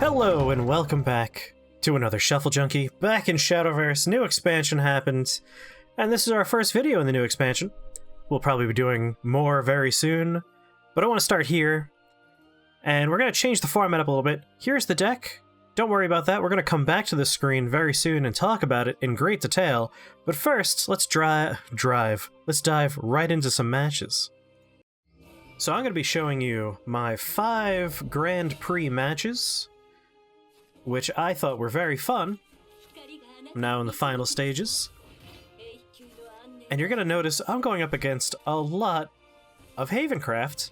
Hello and welcome back to another Shuffle Junkie, back in Shadowverse. New expansion happened, and this is our first video in the new expansion. We'll probably be doing more very soon, but I want to start here, and we're going to change the format up a little bit. Here's the deck. Don't worry about that, we're going to come back to this screen very soon and talk about it in great detail, but first, let's let's dive right into some matches. So I'm going to be showing you my 5 Grand Prix matches, which I thought were very fun. I'm now in the final stages. And you're going to notice I'm going up against a lot of Havencraft,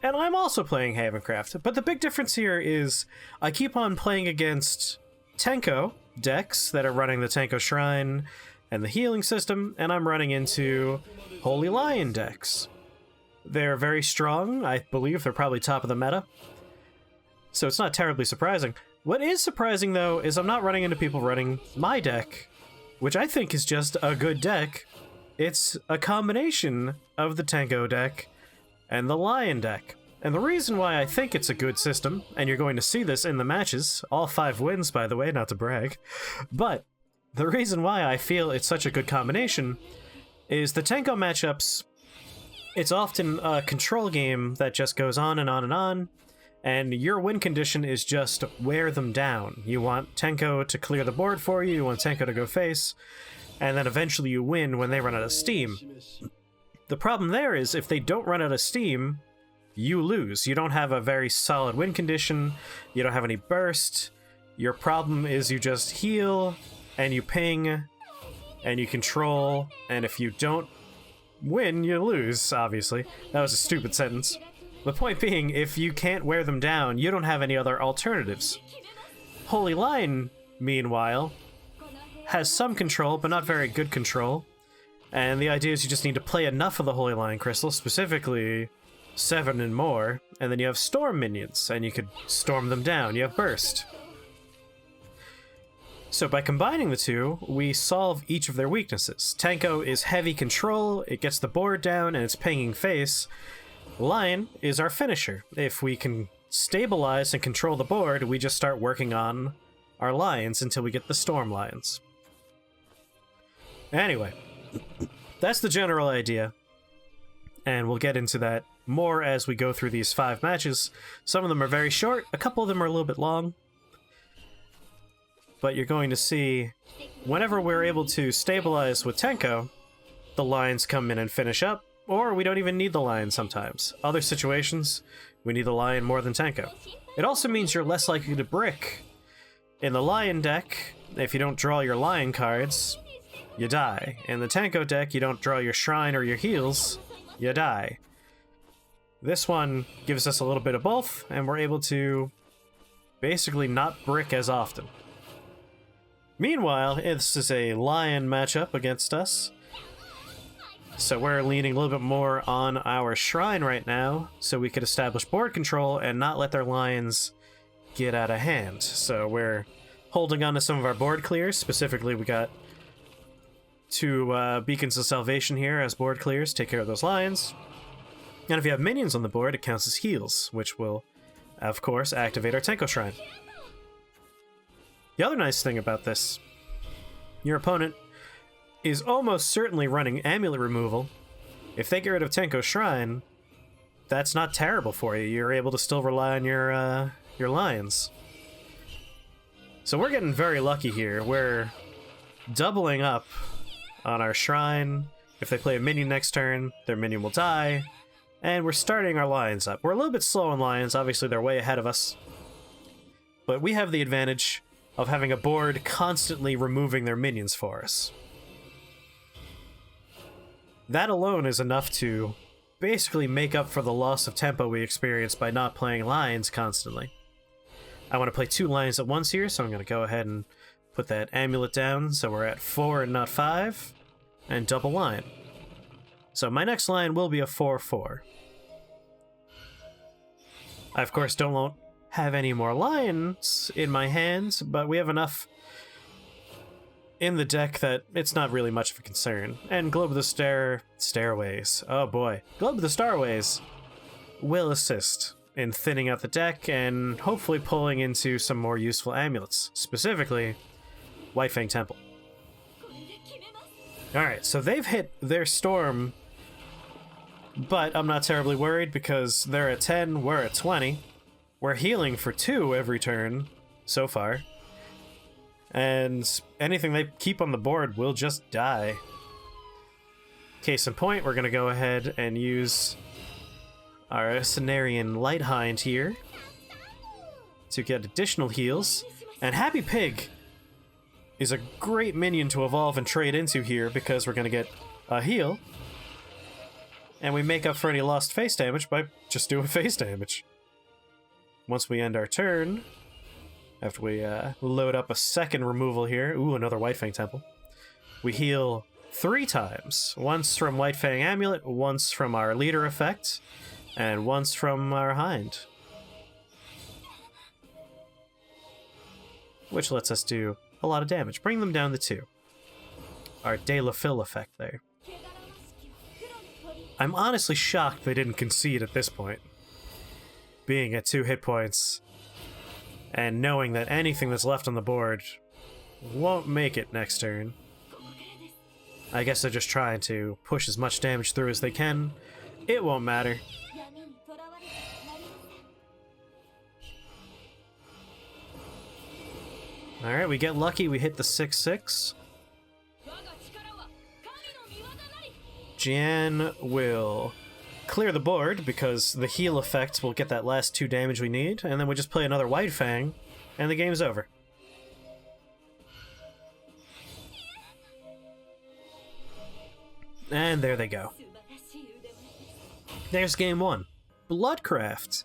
and I'm also playing Havencraft. But the big difference here is I keep on playing against Tenko decks that are running the Tenko Shrine and the healing system, and I'm running into Holy Lion decks. They're very strong. I believe they're probably top of the meta, so it's not terribly surprising. What is surprising, though, is I'm not running into people running my deck, which I think is just a good deck. It's a combination of the Tenko deck and the Lion deck. And the reason why I think it's a good system, and you're going to see this in the matches, all 5 wins, by the way, not to brag, but the reason why I feel it's such a good combination is the Tenko matchups. It's often a control game that just goes on and on and on, and your win condition is just wear them down. You want Tenko to clear the board for you, you want Tenko to go face, and then eventually you win when they run out of steam. The problem there is, if they don't run out of steam, you lose. You don't have a very solid win condition, you don't have any burst. Your problem is you just heal, and you ping, and you control, and if you don't win, you lose, obviously. That was a stupid sentence. The point being, if you can't wear them down, you don't have any other alternatives. Holy Lion, meanwhile, has some control, but not very good control. And the idea is you just need to play enough of the Holy Lion Crystal, specifically 7 and more, and then you have Storm minions, and you could storm them down. You have Burst. So by combining the two, we solve each of their weaknesses. Tenko is heavy control, it gets the board down, and it's pinging face. Lion is our finisher. If we can stabilize and control the board, we just start working on our lions until we get the Storm Lions. Anyway, that's the general idea, and we'll get into that more as we go through these 5 matches. Some of them are very short, a couple of them are a little bit long, but you're going to see whenever we're able to stabilize with Tenko, the lions come in and finish up, or we don't even need the lion sometimes. Other situations, we need the lion more than Tenko. It also means you're less likely to brick. In the lion deck, if you don't draw your lion cards, you die. In the Tenko deck, you don't draw your shrine or your heals, you die. This one gives us a little bit of both, and we're able to basically not brick as often. Meanwhile, this is a lion matchup against us, so we're leaning a little bit more on our shrine right now, so we could establish board control and not let their lions get out of hand. So we're holding on to some of our board clears. Specifically, we got 2 Beacons of Salvation here as board clears, take care of those lions. And if you have minions on the board, it counts as heals, which will, of course, activate our Tenko Shrine. The other nice thing about this, your opponent is almost certainly running amulet removal. If they get rid of Tenko Shrine, that's not terrible for you. You're able to still rely on your lions. So we're getting very lucky here. We're doubling up on our shrine. If they play a minion next turn, their minion will die. And we're starting our lions up. We're a little bit slow on lions. Obviously, they're way ahead of us. But we have the advantage of having a board constantly removing their minions for us. That alone is enough to basically make up for the loss of tempo we experienced by not playing lions constantly. I want to play 2 lions at once here, so I'm going to go ahead and put that amulet down so we're at 4 and not 5, and double lion. So my next lion will be a 4/4. I, of course, don't have any more lions in my hands, but we have enough in the deck that it's not really much of a concern. And Globe of the Stairways. Oh boy. Globe of the Starways will assist. in thinning out the deck and hopefully pulling into some more useful amulets, specifically White Fang Temple. Alright, so they've hit their storm, but I'm not terribly worried because they're at 10, we're at 20. We're healing for 2 every turn so far. And anything they keep on the board will just die. Case in point, we're going to go ahead and use our Cenarian Lighthind here to get additional heals. And Happy Pig is a great minion to evolve and trade into here because we're going to get a heal. And we make up for any lost face damage by just doing face damage. Once we end our turn, after we load up a second removal here, ooh, another White Fang Temple, we heal 3 times. Once from White Fang Amulet, once from our leader effect, and once from our Hind. Which lets us do a lot of damage. Bring them down to 2. Our De La Fill effect there. I'm honestly shocked they didn't concede at this point. Being at 2 hit points, and knowing that anything that's left on the board won't make it next turn. I guess they're just trying to push as much damage through as they can. It won't matter. Alright, we get lucky, we hit the 6/6. Jian will clear the board because the heal effect will get that last 2 damage we need, and then we just play another White Fang, and the game's over. And there they go. There's game 1. Bloodcraft.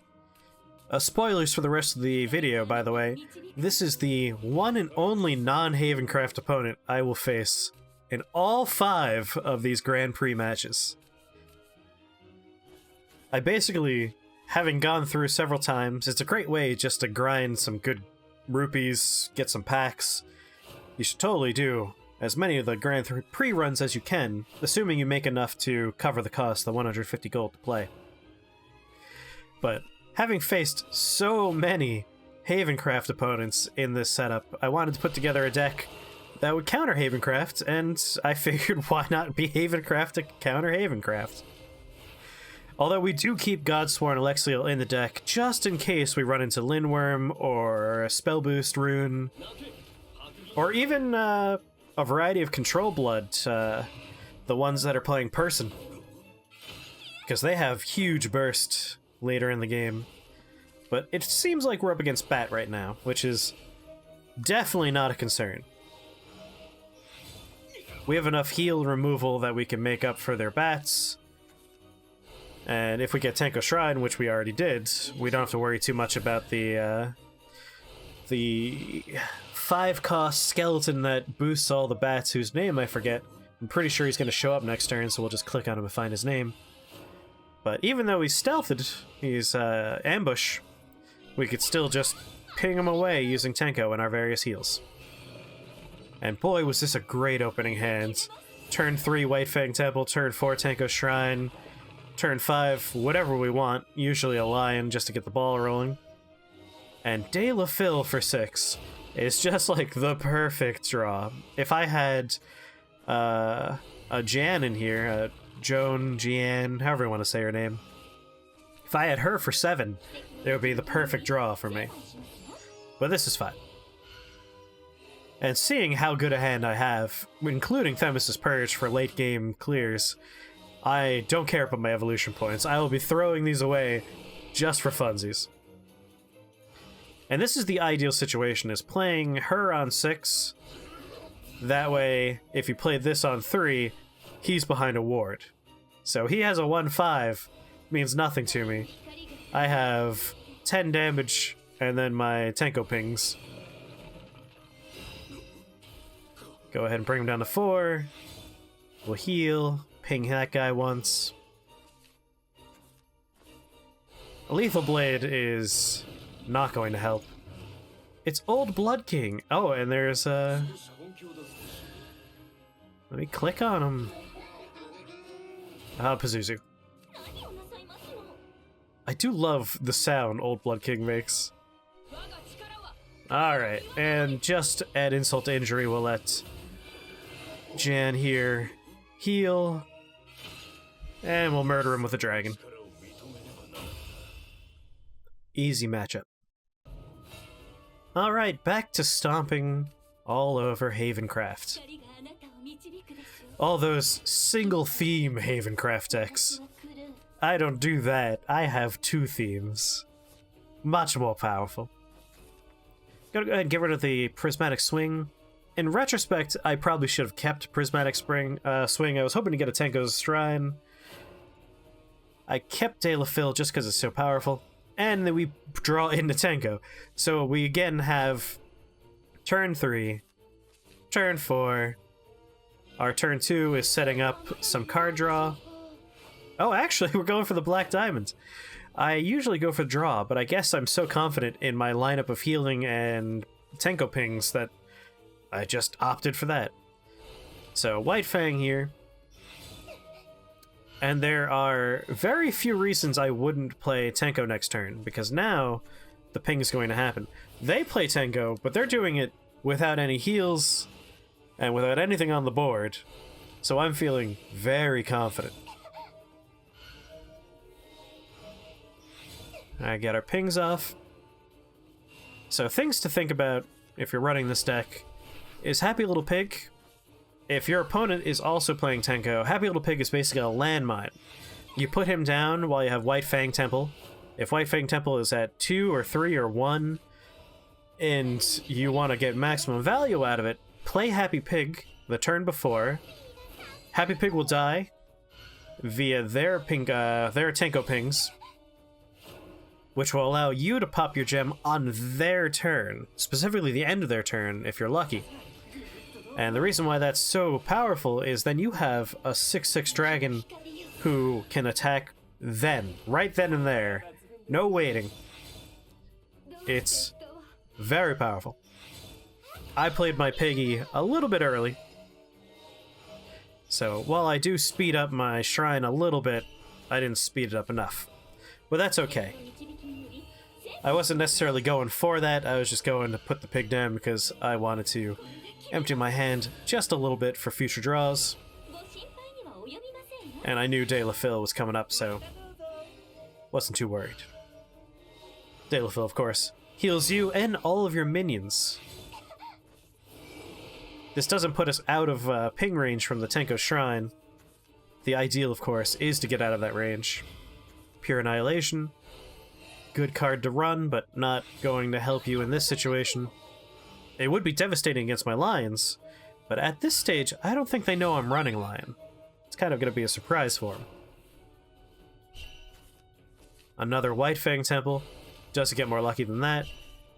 Spoilers for the rest of the video, by the way. This is the one and only non-Havencraft opponent I will face in all 5 of these Grand Prix matches. I basically, having gone through several times, it's a great way just to grind some good rupees, get some packs. You should totally do as many of the Grand Prix runs as you can, assuming you make enough to cover the cost, the 150 gold to play. But having faced so many Havencraft opponents in this setup, I wanted to put together a deck that would counter Havencraft, and I figured why not be Havencraft to counter Havencraft. Although we do keep Godsworn Alexiel in the deck just in case we run into Lindworm or a Spell Boost Rune, or even a variety of Control Blood, the ones that are playing Person, because they have huge burst later in the game. But it seems like we're up against Bat right now, which is definitely not a concern. We have enough heal removal that we can make up for their Bats. And if we get Tenko Shrine, which we already did, we don't have to worry too much about the 5-cost skeleton that boosts all the bats whose name I forget. I'm pretty sure he's going to show up next turn, so we'll just click on him and find his name. But even though he's stealthed, he's ambush, we could still just ping him away using Tenko and our various heals. And boy, was this a great opening hand. Turn 3 White Fang Temple, turn 4 Tenko Shrine, turn 5 whatever we want, usually a lion just to get the ball rolling. And De La Fill for 6 is just like the perfect draw. If I had a Jan in here, Joan, Jian, however you want to say her name, if I had her for 7, it would be the perfect draw for me. But this is fine. And seeing how good a hand I have, including Themis' Purge for late game clears, I don't care about my evolution points. I will be throwing these away just for funsies. And this is the ideal situation, is playing her on 6. That way, if you played this on 3, he's behind a ward. So he has a 1/5, means nothing to me. I have 10 damage, and then my Tenko pings. Go ahead and bring him down to 4. We'll heal, ping that guy once. A Lethal Blade is not going to help. It's Old Blood King. Oh, and there's let me click on him. Pazuzu. I do love the sound Old Blood King makes. Alright, and just add insult to injury, we'll let Jan here heal, and we'll murder him with a dragon. Easy matchup. Alright, back to stomping all over Havencraft. All those single theme Havencraft decks. I don't do that. I have 2 themes. Much more powerful. Gotta go ahead and get rid of the Prismatic Swing. In retrospect, I probably should have kept Prismatic Swing. I was hoping to get a Tenko's Shrine. I kept De La Fill just because it's so powerful. And then we draw into Tenko. So we again have turn 3, turn 4. Our turn 2 is setting up some card draw. Oh, actually, we're going for the Black Diamond. I usually go for draw, but I guess I'm so confident in my lineup of healing and Tenko pings that I just opted for that. So, White Fang here. And there are very few reasons I wouldn't play Tenko next turn, because now the ping is going to happen. They play Tenko, but they're doing it without any heals and without anything on the board. So I'm feeling very confident. Alright, get our pings off. So things to think about if you're running this deck is Happy Little Pig. If your opponent is also playing Tenko, Happy Little Pig is basically a landmine. You put him down while you have White Fang Temple. If White Fang Temple is at 2 or 3 or 1, and you want to get maximum value out of it, play Happy Pig the turn before. Happy Pig will die via their Tenko pings, which will allow you to pop your gem on their turn, specifically the end of their turn, if you're lucky. And the reason why that's so powerful is then you have a 6/6 dragon who can attack then, right then and there. No waiting. It's very powerful. I played my piggy a little bit early, so while I do speed up my shrine a little bit, I didn't speed it up enough. But that's okay. I wasn't necessarily going for that, I was just going to put the pig down because I wanted to empty my hand just a little bit for future draws. And I knew De La Fill was coming up, so wasn't too worried. De La Fill, of course, heals you and all of your minions. This doesn't put us out of ping range from the Tenko Shrine. The ideal, of course, is to get out of that range. Pure Annihilation. Good card to run, but not going to help you in this situation. It would be devastating against my Lions, but at this stage, I don't think they know I'm running Lion. It's kind of going to be a surprise for them. Another White Fang Temple. Doesn't get more lucky than that.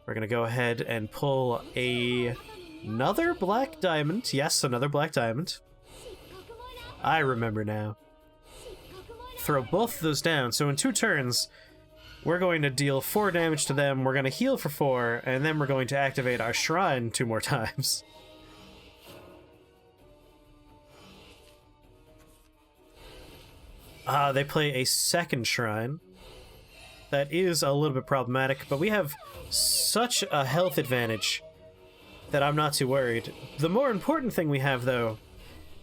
We're going to go ahead and pull another Black Diamond. Yes, another Black Diamond. I remember now. Throw both of those down, so in 2 turns, we're going to deal 4 damage to them, we're going to heal for 4, and then we're going to activate our shrine 2 more times. They play a second shrine. That is a little bit problematic, but we have such a health advantage that I'm not too worried. The more important thing we have, though,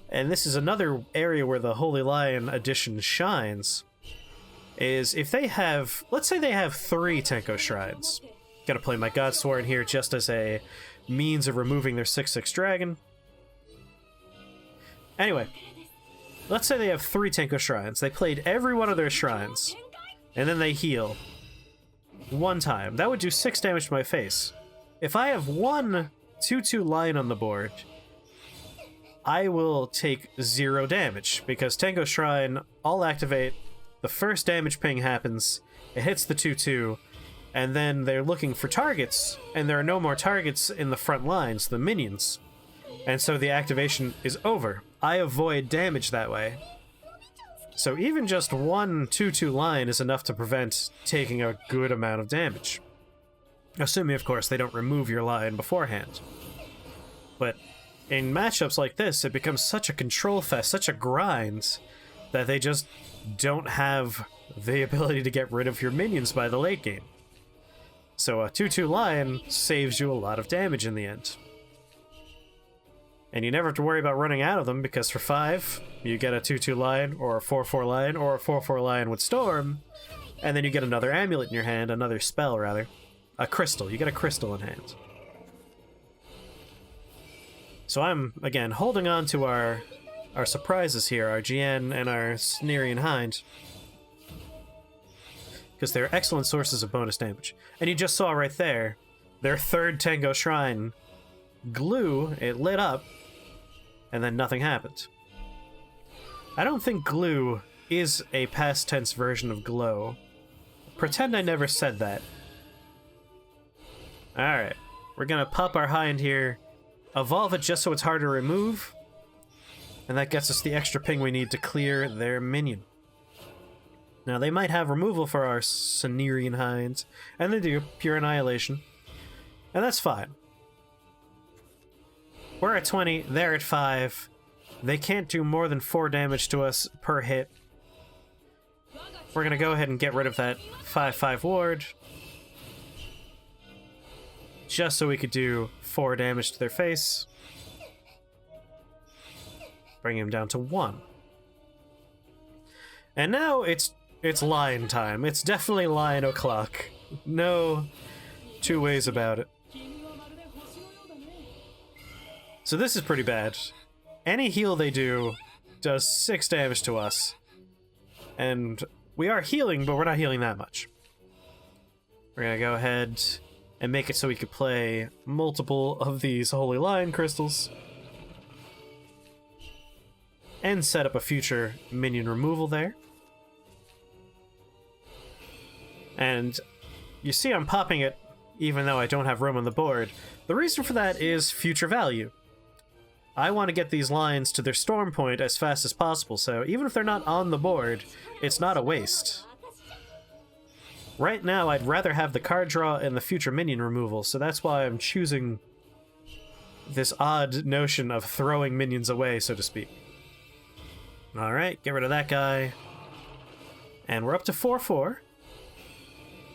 and this is another area where the Holy Lion edition shines, is if they have, let's say they have 3 Tenko Shrines. Gotta play my Godsworn here just as a means of removing their 6/6 dragon. Anyway, let's say they have 3 Tenko Shrines. They played every one of their shrines, and then they heal 1 time. That would do 6 damage to my face. If I have 1 2/2 Lion on the board, I will take 0 damage, because Tenko Shrine, I'll activate, the first damage ping happens, it hits the 2/2, and then they're looking for targets, and there are no more targets in the front lines, the minions. And so the activation is over. I avoid damage that way. So even just 1 2/2 line is enough to prevent taking a good amount of damage. Assuming, of course, they don't remove your line beforehand. But in matchups like this, it becomes such a control fest, such a grind, that they just don't have the ability to get rid of your minions by the late game. So a 2/2 lion saves you a lot of damage in the end. And you never have to worry about running out of them, because for 5, you get a 2/2 lion, or a 4/4 lion, or a 4/4 lion with Storm, and then you get another amulet in your hand, another spell, rather. A crystal. You get a crystal in hand. So I'm, again, holding on to our surprises here, our GN and our Cenarian Hind, because they're excellent sources of bonus damage. And you just saw right there, their third Tenko Shrine glue, it lit up, and then nothing happened. I don't think glue is a past tense version of glow. Pretend I never said that. Alright, we're gonna pop our Hind here, evolve it just so it's hard to remove, and that gets us the extra ping we need to clear their minion. Now, they might have removal for our Cenarian Hinds, and they do, pure annihilation, and that's fine. We're at 20, they're at 5. They can't do more than 4 damage to us per hit. We're gonna go ahead and get rid of that 5/5 ward, just so we could do 4 damage to their face. Bring him down to 1. And now it's lion time. It's definitely lion o'clock. No two ways about it. So this is pretty bad. Any heal they do does 6 damage to us. And we are healing, but we're not healing that much. We're gonna go ahead and make it so we could play multiple of these Holy Lion crystals. And set up a future minion removal there. And you see I'm popping it even though I don't have room on the board. The reason for that is future value. I want to get these lions to their storm point as fast as possible, so even if they're not on the board, it's not a waste. Right now, I'd rather have the card draw and the future minion removal, so that's why I'm choosing this odd notion of throwing minions away, so to speak. Alright, get rid of that guy. And we're up to 4/4.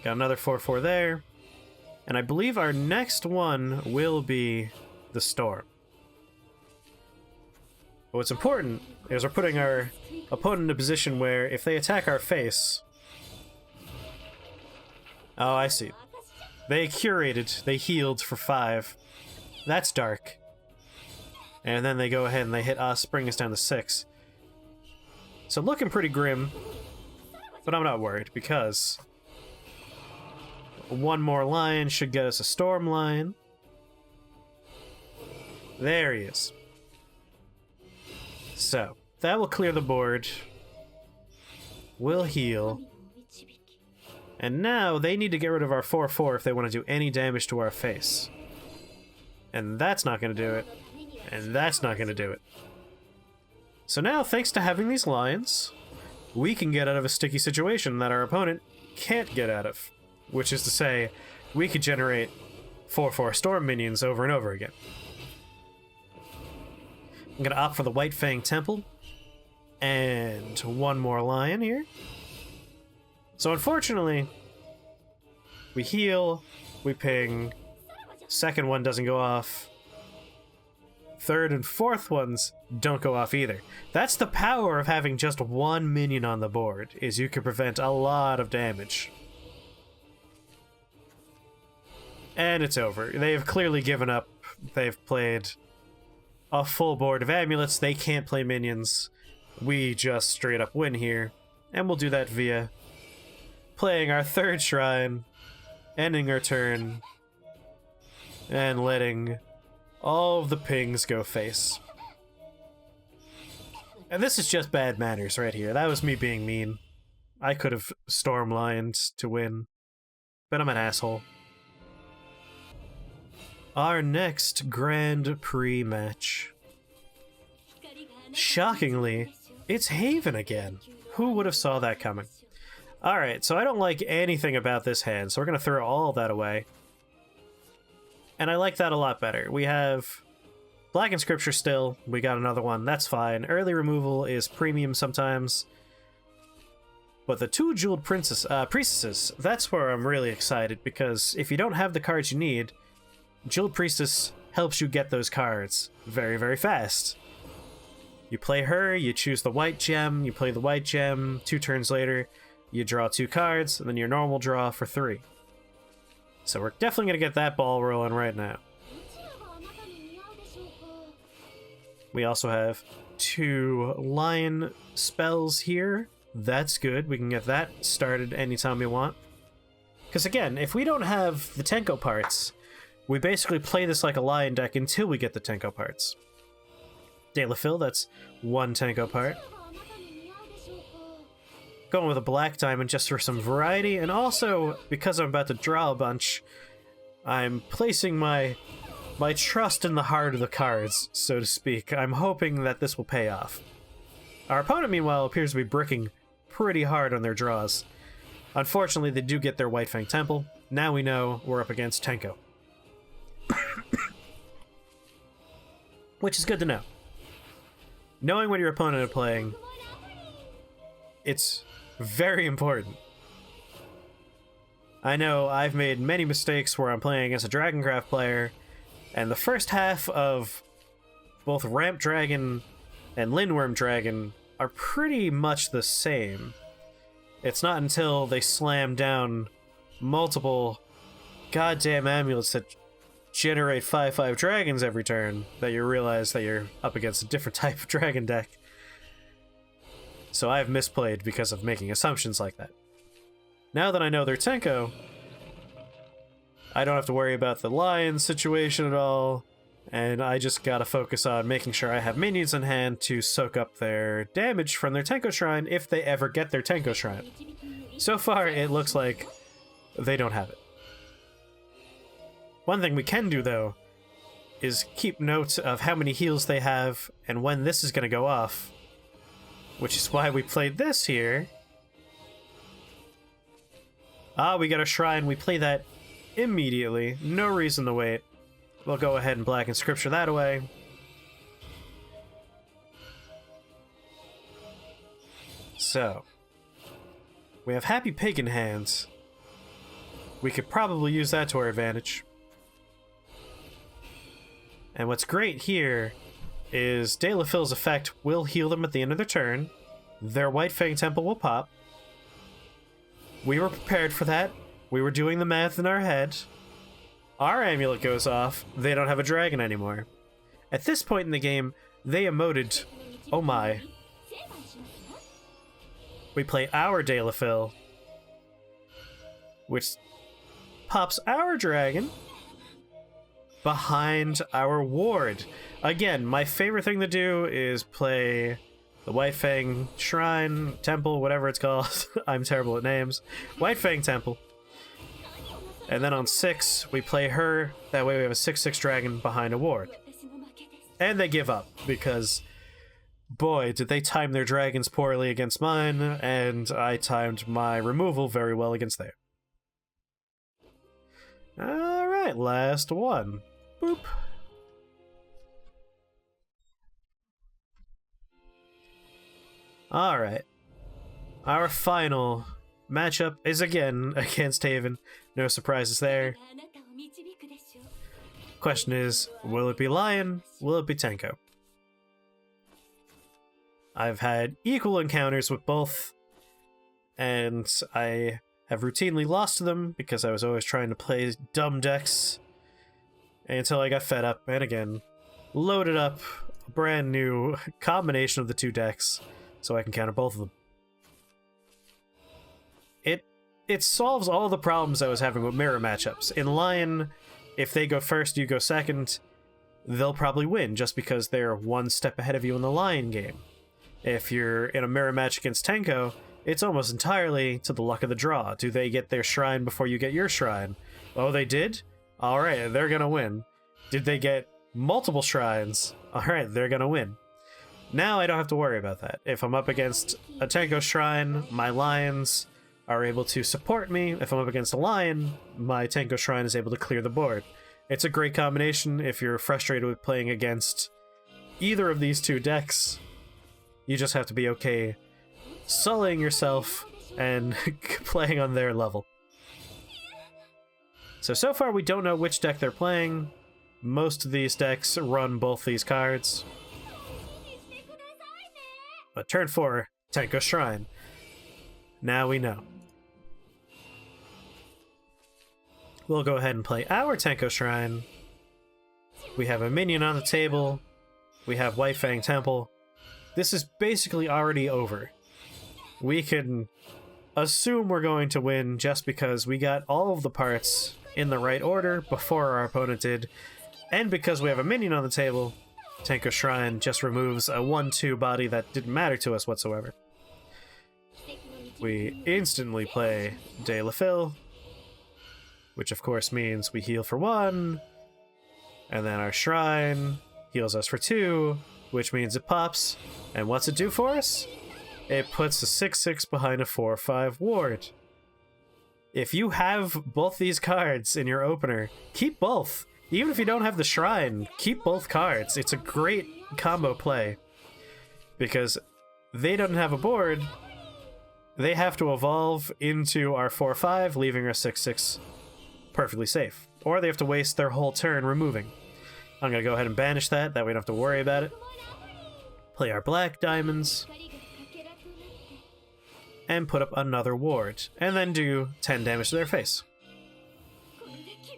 Got another 4/4 there. And I believe our next one will be the Storm. But what's important is we're putting our opponent in a position where if they attack our face... Oh, I see. They curated, they healed for 5. That's dark. And then they go ahead and they hit us, bring us down to 6. So looking pretty grim, but I'm not worried because one more lion should get us a Storm Lion. There he is. So, that will clear the board. We'll heal. And now they need to get rid of our 4/4 if they want to do any damage to our face. And that's not going to do it. And that's not going to do it. So now, thanks to having these lions, we can get out of a sticky situation that our opponent can't get out of. Which is to say, we could generate 4/4 Storm minions over and over again. I'm going to opt for the White Fang Temple. And one more lion here. So unfortunately, we heal, we ping, second one doesn't go off, third and fourth ones don't go off either. That's the power of having just one minion on the board, is you can prevent a lot of damage. And it's over. They have clearly given up. They've played a full board of amulets. They can't play minions. We just straight up win here. And we'll do that via playing our third shrine, ending our turn, and letting all of the pings go face. And this is just bad manners right here. That was me being mean. I could have Storm Lioned to win, but I'm an asshole. Our next Grand Prix match. Shockingly, it's Haven again. Who would have saw that coming? Alright, so I don't like anything about this hand, so we're going to throw all that away. And I like that a lot better. We have Black and Scripture still. We got another one. That's fine. Early removal is premium sometimes. But the two jeweled priestesses, that's where I'm really excited, because if you don't have the cards you need, Jeweled Priestess helps you get those cards very, very fast. You play her, you choose the white gem, you play the white gem, 2 turns later, you draw 2 cards, and then your normal draw for 3. So we're definitely going to get that ball rolling right now. We also have 2 lion spells here. That's good. We can get that started anytime we want. Because again, if we don't have the Tenko parts, we basically play this like a lion deck until we get the Tenko parts. Daylafill, that's 1 Tenko part. Going with a black diamond just for some variety, and also, because I'm about to draw a bunch, I'm placing my trust in the heart of the cards, so to speak. I'm hoping that this will pay off. Our opponent, meanwhile, appears to be bricking pretty hard on their draws. Unfortunately, they do get their White Fang Temple. Now we know we're up against Tenko. Which is good to know. Knowing what your opponent are playing, it's very important. I know I've made many mistakes where I'm playing against a Dragoncraft player, and the first half of both Ramp Dragon and Lindworm Dragon are pretty much the same. It's not until they slam down multiple goddamn amulets that generate 5/5 dragons every turn that you realize that you're up against a different type of dragon deck. So I've misplayed because of making assumptions like that. Now that I know they're Tenko, I don't have to worry about the lion situation at all, and I just gotta focus on making sure I have minions in hand to soak up their damage from their Tenko Shrine if they ever get their Tenko Shrine. So far, it looks like they don't have it. One thing we can do, though, is keep note of how many heals they have and when this is going to go off, which is why we played this here. Ah, we got a shrine. We play that immediately. No reason to wait. We'll go ahead and blacken scripture that away. So, we have Happy Pagan hands. We could probably use that to our advantage. And what's great here is Daylafill's effect will heal them at the end of their turn. Their White Fang Temple will pop. We were prepared for that. We were doing the math in our head. Our amulet goes off. They don't have a dragon anymore. At this point in the game, they emoted, "Oh my." We play our Daylafill, which pops our dragon behind our ward. Again, my favorite thing to do is play the White Fang Shrine, Temple, whatever it's called. I'm terrible at names. White Fang Temple. And then on 6, we play her. That way we have a 6/6 dragon behind a ward. And they give up, because boy, did they time their dragons poorly against mine, and I timed my removal very well against theirs. Alright, last one. Boop. Alright. Our final matchup is again against Haven. No surprises there. Question is, will it be Lion? Will it be Tenko? I've had equal encounters with both, and I have routinely lost to them because I was always trying to play dumb decks until I got fed up, and again, loaded up a brand new combination of the 2 decks so I can counter both of them. It solves all the problems I was having with mirror matchups. In Lion, if they go first, you go second, they'll probably win just because they're 1 step ahead of you in the Lion game. If you're in a mirror match against Tenko, it's almost entirely to the luck of the draw. Do they get their shrine before you get your shrine? Oh, they did? Alright, they're gonna win. Did they get multiple shrines? Alright, they're gonna win. Now I don't have to worry about that. If I'm up against a Tenko shrine, my lions are able to support me. If I'm up against a lion, my Tenko shrine is able to clear the board. It's a great combination if you're frustrated with playing against either of these 2 decks. You just have to be okay sullying yourself and playing on their level. So far we don't know which deck they're playing. Most of these decks run both these cards. But turn 4, Tenko Shrine. Now we know. We'll go ahead and play our Tenko Shrine. We have a minion on the table. We have White Fang Temple. This is basically already over. We can assume we're going to win just because we got all of the parts in the right order before our opponent did, and because we have a minion on the table, Tenko Shrine just removes a 1-2 body that didn't matter to us whatsoever. We instantly play De La Fill, which of course means we heal for 1, and then our Shrine heals us for 2, which means it pops, and what's it do for us? It puts a 6/6 behind a 4/5 ward. If you have both these cards in your opener, keep both. Even if you don't have the Shrine, keep both cards. It's a great combo play. Because they don't have a board, they have to evolve into our 4/5, leaving our 6/6 perfectly safe. Or they have to waste their whole turn removing. I'm going to go ahead and banish that we don't have to worry about it. Play our black diamonds. And put up another ward, and then do 10 damage to their face.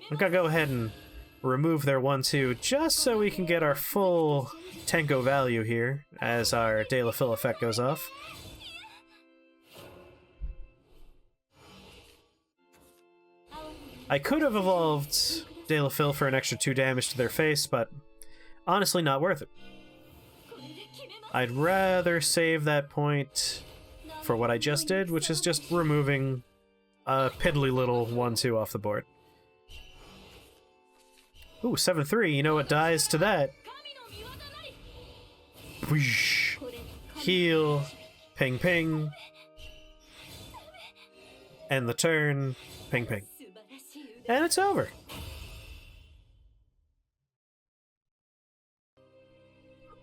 I'm gonna go ahead and remove their 1/2 just so we can get our full Tenko value here as our De La Fill effect goes off. I could have evolved De La Fill for an extra 2 damage to their face, but honestly not worth it. I'd rather save that point for what I just did, which is just removing a piddly little 1/2 off the board. Ooh, 7/3, you know what dies to that? Whoosh. Heal, ping ping, end the turn, ping ping. And it's over.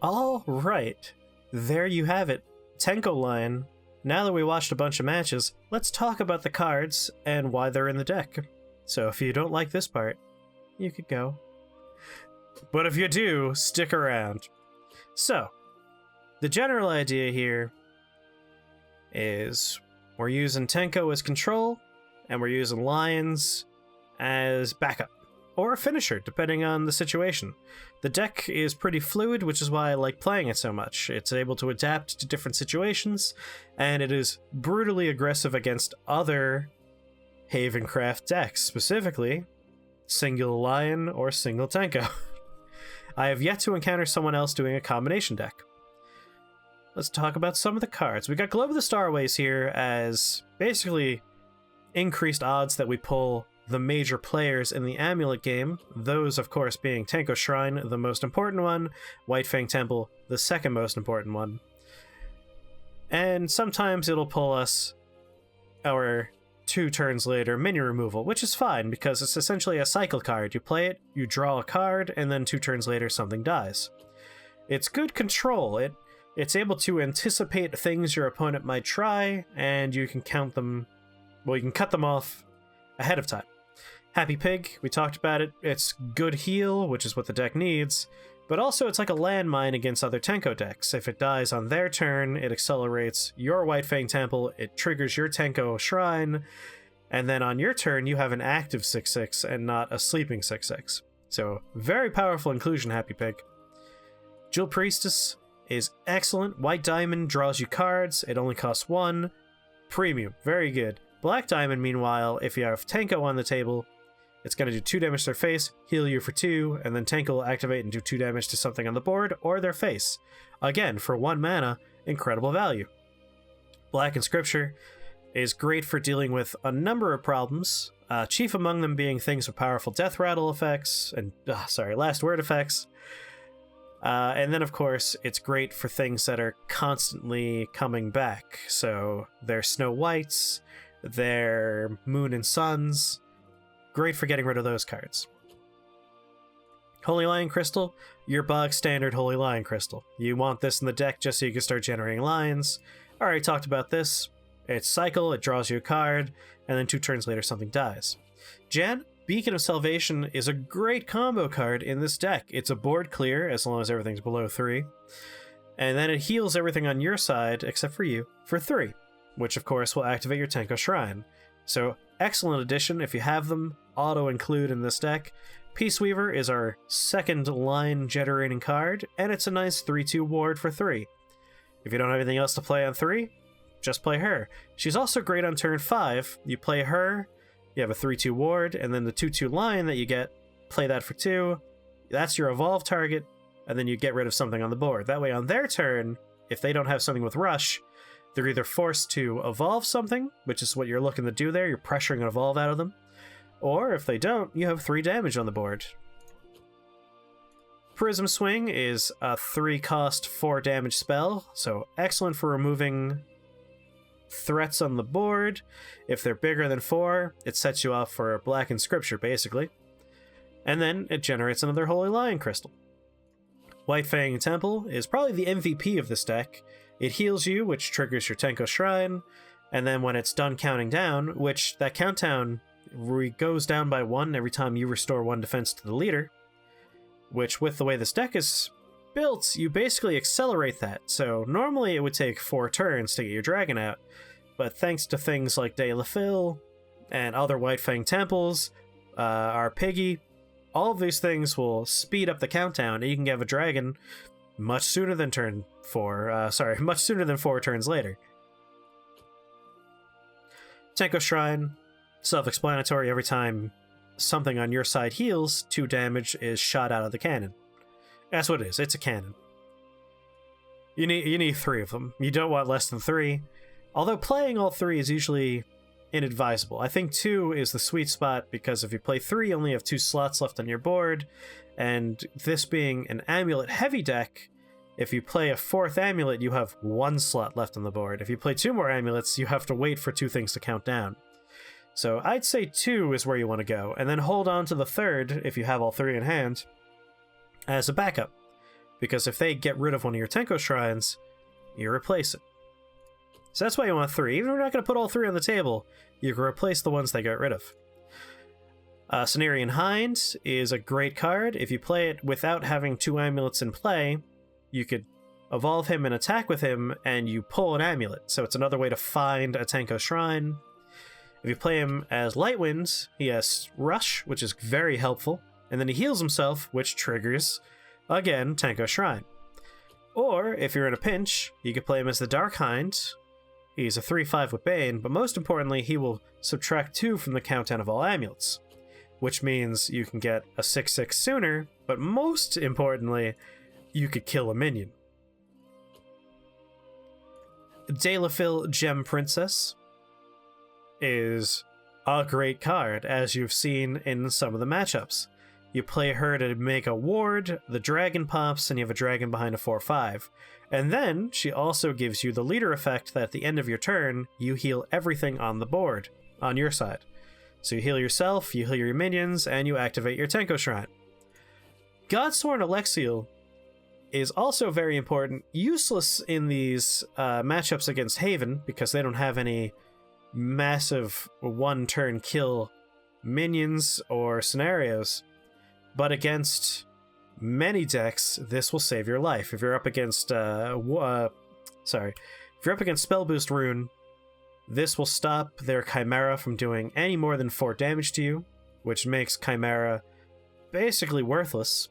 Alright, there you have it. Tenko line. Now that we watched a bunch of matches, let's talk about the cards and why they're in the deck. So if you don't like this part, you could go. But if you do, stick around. So, the general idea here is we're using Tenko as control, and we're using Lions as backup, or a finisher, depending on the situation. The deck is pretty fluid, which is why I like playing it so much. It's able to adapt to different situations, and it is brutally aggressive against other Havencraft decks, specifically single Lion or single Tenko. I have yet to encounter someone else doing a combination deck. Let's talk about some of the cards. We got Globe of the Starways here as basically increased odds that we pull the major players in the Amulet game, those of course being Tenko Shrine, the most important one, White Fang Temple, the second most important one. And sometimes it'll pull us our 2 turns later minion removal, which is fine because it's essentially a cycle card. You play it, you draw a card, and then 2 turns later something dies. It's good control. It's able to anticipate things your opponent might try, and you can count them, well, you can cut them off ahead of time. Happy Pig, we talked about it. It's good heal, which is what the deck needs, but also it's like a landmine against other Tenko decks. If it dies on their turn, it accelerates your White Fang Temple, it triggers your Tenko Shrine, and then on your turn you have an active 6/6 and not a sleeping 6/6. So, very powerful inclusion, Happy Pig. Jewel Priestess is excellent. White Diamond draws you cards, it only costs 1. Premium, very good. Black Diamond, meanwhile, if you have Tenko on the table, it's going to do 2 damage to their face, heal you for 2, and then Tenko will activate and do 2 damage to something on the board or their face. Again, for 1 mana, incredible value. Black Inscripture is great for dealing with a number of problems, chief among them being things with powerful death rattle effects, and, last word effects. And then, of course, it's great for things that are constantly coming back. So, their Snow Whites, their Moon and Suns. Great for getting rid of those cards. Holy Lion Crystal, your bog standard Holy Lion Crystal. You want this in the deck just so you can start generating lions. Already talked about this. It's cycle, it draws you a card, and then 2 turns later something dies. Jan, Beacon of Salvation is a great combo card in this deck. It's a board clear as long as everything's below 3. And then it heals everything on your side, except for you, for 3, which of course will activate your Tenko Shrine. So, excellent addition if you have them, auto-include in this deck. Peace Weaver is our second line generating card, and it's a nice 3-2 ward for 3. If you don't have anything else to play on 3, just play her. She's also great on turn 5. You play her, you have a 3-2 ward, and then the 2-2 line that you get, play that for 2. That's your evolve target, and then you get rid of something on the board. That way on their turn, if they don't have something with Rush, they're either forced to evolve something, which is what you're looking to do there, you're pressuring an evolve out of them, or if they don't, you have 3 damage on the board. Prism Swing is a 3-cost, 4 damage spell, so excellent for removing threats on the board. If they're bigger than 4, it sets you off for a Blackened Scripture, basically. And then it generates another Holy Lion Crystal. White Fang Temple is probably the MVP of this deck. It heals you, which triggers your Tenko Shrine, and then when it's done counting down, which that countdown goes down by 1 every time you restore 1 defense to the leader, which with the way this deck is built, you basically accelerate that. So normally it would take 4 turns to get your dragon out, but thanks to things like De La Phil and other White Fang Temples, our Piggy, all of these things will speed up the countdown, and you can have a dragon much sooner than much sooner than 4 turns later. Tenko Shrine, self-explanatory. Every time something on your side heals, 2 damage is shot out of the cannon. That's what it is. It's a cannon. You need 3 of them. You don't want less than 3. Although playing all 3 is usually inadvisable. I think 2 is the sweet spot, because if you play 3, you only have 2 slots left on your board, and this being an amulet-heavy deck, if you play a 4th amulet, you have 1 slot left on the board. If you play 2 more amulets, you have to wait for 2 things to count down. So I'd say 2 is where you want to go, and then hold on to the 3rd, if you have all 3 in hand, as a backup. Because if they get rid of one of your Tenko Shrines, you replace it. So that's why you want 3. Even if we're not going to put all 3 on the table, you can replace the ones they got rid of. Cenarian Hind is a great card. If you play it without having 2 amulets in play, you could evolve him and attack with him, and you pull an amulet. So it's another way to find a Tenko Shrine. If you play him as Lightwind, he has Rush, which is very helpful, and then he heals himself, which triggers, again, Tenko Shrine. Or, if you're in a pinch, you could play him as the Dark Hind. He's a 3-5 with Bane, but most importantly, he will subtract 2 from the countdown of all amulets, which means you can get a 6-6 sooner, but most importantly, you could kill a minion. De La Phil Gem Princess is a great card, as you've seen in some of the matchups. You play her to make a ward, the dragon pops, and you have a dragon behind a 4-5. And then she also gives you the leader effect that at the end of your turn, you heal everything on the board, on your side. So you heal yourself, you heal your minions, and you activate your Tenko Shrine. Godsworn Alexiel is also very important, useless in these matchups against Haven, because they don't have any massive 1-turn kill minions or scenarios. But against many decks, this will save your life. If you're up against, if you're up against Spell Boost Rune, this will stop their Chimera from doing any more than 4 damage to you, which makes Chimera basically worthless,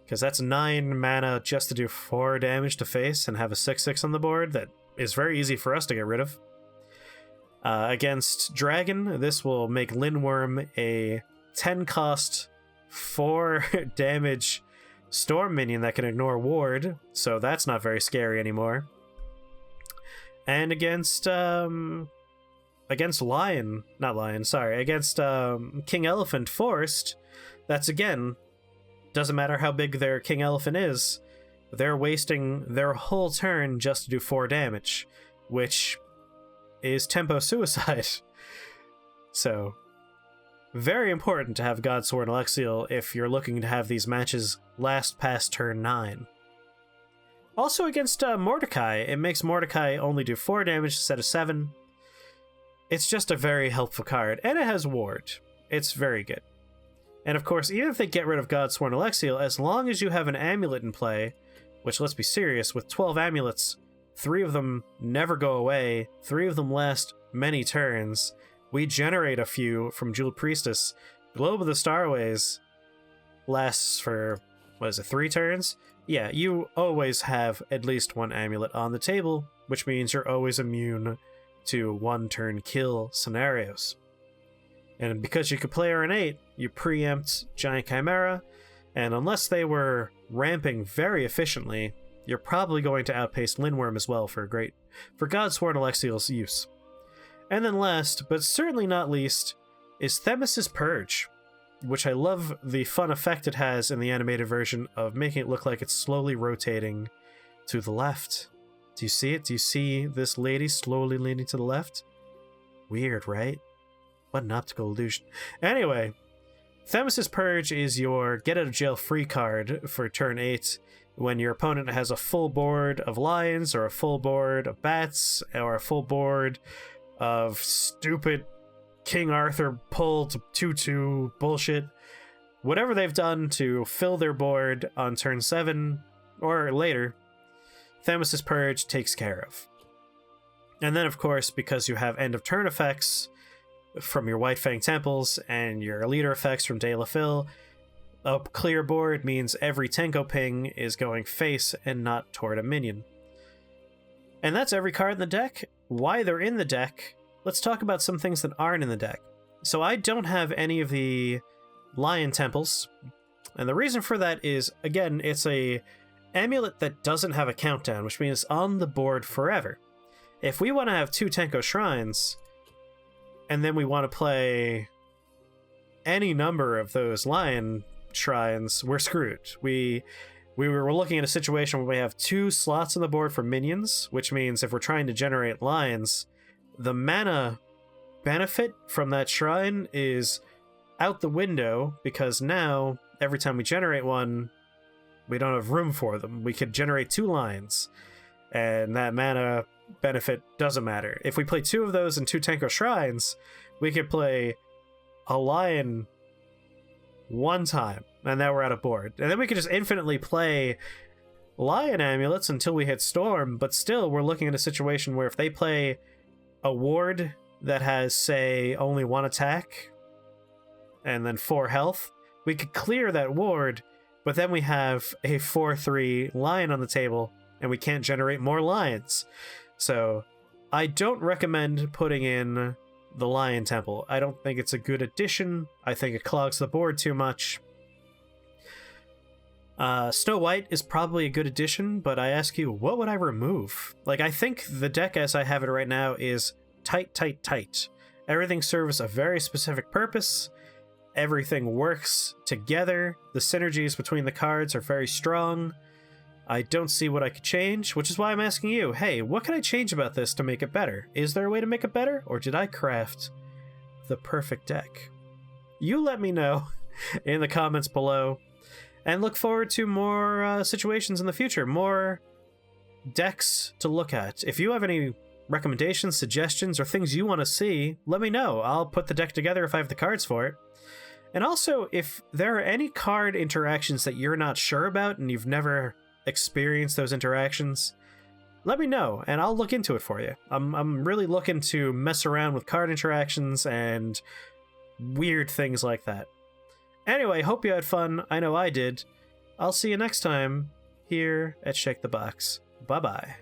because that's 9 mana just to do 4 damage to face and have a 6-6 on the board that is very easy for us to get rid of. Against Dragon, this will make Lindworm a 10-cost, 4 damage Storm minion that can ignore Ward, so that's not very scary anymore. And against King Elephant Forest, that's again, doesn't matter how big their King Elephant is, they're wasting their whole turn just to do 4 damage, which is tempo suicide. So, very important to have Godsworn Alexiel if you're looking to have these matches last past turn 9. Also against Mordecai, it makes Mordecai only do 4 damage instead of 7. It's just a very helpful card, and it has Ward. It's very good. And of course, even if they get rid of Godsworn Alexiel, as long as you have an amulet in play, which, let's be serious, with 12 amulets, 3 of them never go away, 3 of them last many turns, we generate a few from Jeweled Priestess. Globe of the Starways lasts for, 3 turns? Yeah, you always have at least 1 amulet on the table, which means you're always immune to 1-turn kill scenarios. And because you could play RN8, you preempt Giant Chimera, and unless they were ramping very efficiently, you're probably going to outpace Lindworm as well for Godsworn Alexiel's use. And then last, but certainly not least, is Themis' Purge, which I love the fun effect it has in the animated version of making it look like it's slowly rotating to the left. Do you see it? Do you see this lady slowly leaning to the left? Weird, right? What an optical illusion. Anyway, Themis' Purge is your get-out-of-jail-free card for turn 8 when your opponent has a full board of lions, or a full board of bats, or a full board of stupid King Arthur pulled 2/2 bullshit. Whatever they've done to fill their board on turn 7 or later, Themis' Purge takes care of. And then, of course, because you have end-of-turn effects from your White Fang Temples and your leader effects from De La Phil, a clear board means every Tenko ping is going face and not toward a minion. And that's every card in the deck. Why they're in the deck, let's talk about some things that aren't in the deck. So I don't have any of the Lion Temples, and the reason for that is, again, it's a amulet that doesn't have a countdown, which means it's on the board forever. If we want to have 2 Tenko Shrines, and then we want to play any number of those Lion Shrines, we're screwed. We were looking at a situation where we have 2 slots on the board for minions, which means if we're trying to generate lions, the mana benefit from that shrine is out the window, because now, every time we generate one, we don't have room for them. We could generate 2 lions, and that mana benefit doesn't matter. If we play 2 of those and 2 Tenko Shrines, we could play a lion 1 time, and now we're out of board. And then we could just infinitely play lion amulets until we hit Storm, but still, we're looking at a situation where if they play a ward that has, say, only 1 attack and then 4 health, we could clear that ward, but then we have a 4/3 lion on the table and we can't generate more lions. So I don't recommend putting in the Lion Temple. I don't think it's a good addition. I think it clogs the board too much. Snow White is probably a good addition, but I ask you, what would I remove? Like, I think the deck as I have it right now is tight, tight, tight. Everything serves a very specific purpose. Everything works together. The synergies between the cards are very strong. I don't see what I could change, which is why I'm asking you, hey, what can I change about this to make it better? Is there a way to make it better, or did I craft the perfect deck? You let me know in the comments below, and look forward to more situations in the future, more decks to look at. If you have any recommendations, suggestions, or things you want to see, let me know. I'll put the deck together if I have the cards for it. And also, if there are any card interactions that you're not sure about and you've never experienced those interactions, let me know and I'll look into it for you. I'm really looking to mess around with card interactions and weird things like that. Anyway, hope you had fun. I know I did. I'll see you next time here at Shake the Box. Bye-bye.